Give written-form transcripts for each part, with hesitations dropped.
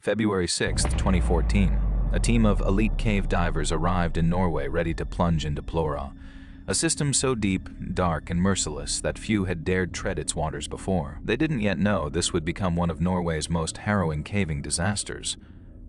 February 6, 2014, a team of elite cave divers arrived in Norway ready to plunge into Plurora, a system so deep, dark, and merciless that few had dared tread its waters before. They didn't yet know this would become one of Norway's most harrowing caving disasters.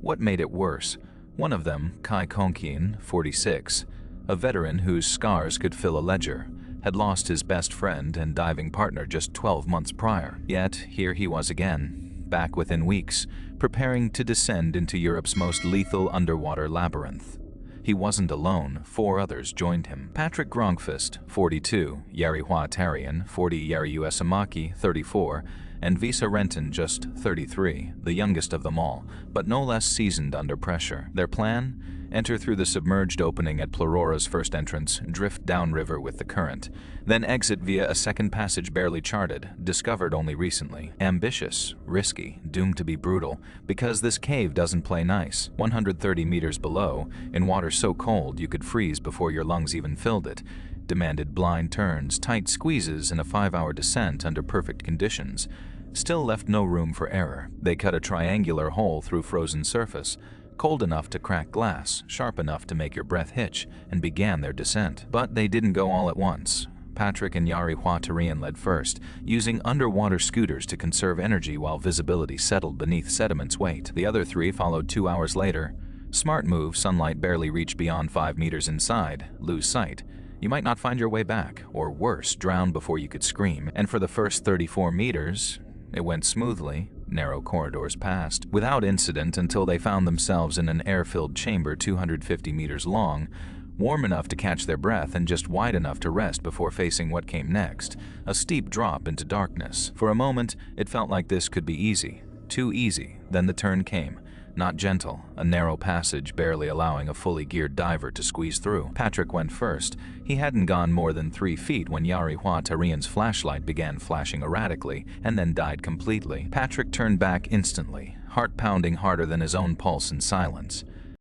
What made it worse? One of them, Kai Konkien, 46, a veteran whose scars could fill a ledger, had lost his best friend and diving partner just 12 months prior. Yet, here he was again, back within weeks, preparing to descend into Europe's most lethal underwater labyrinth. He wasn't alone. 4 others joined him. Patrick Gronkfist, 42, Jari Huatarian, 40, Jari Uesamaki, 34, and Visa Renton, just 33, the youngest of them all, but no less seasoned under pressure. Their plan? Enter through the submerged opening at Plurora's first entrance, drift downriver with the current, then exit via a second passage barely charted, discovered only recently. Ambitious, risky, doomed to be brutal, because this cave doesn't play nice. 130 meters below, in water so cold you could freeze before your lungs even filled it, demanded blind turns, tight squeezes, and a 5-hour descent under perfect conditions. Still left no room for error. They cut a triangular hole through frozen surface, cold enough to crack glass, sharp enough to make your breath hitch, and began their descent. But they didn't go all at once. Patrick and Jari Huatarian led first, using underwater scooters to conserve energy while visibility settled beneath sediment's weight. The other 3 followed 2 hours later. Smart move, sunlight barely reached beyond 5 meters inside, lose sight. You might not find your way back, or worse, drown before you could scream. And for the first 34 meters, it went smoothly. Narrow corridors passed, without incident until they found themselves in an air-filled chamber 250 meters long, warm enough to catch their breath and just wide enough to rest before facing what came next, a steep drop into darkness. For a moment, it felt like this could be easy. Too easy. Then the turn came. Not gentle, a narrow passage barely allowing a fully geared diver to squeeze through. Patrick went first. He hadn't gone more than 3 feet when Jari Huatarian's flashlight began flashing erratically and then died completely. Patrick turned back instantly, heart pounding harder than his own pulse in silence.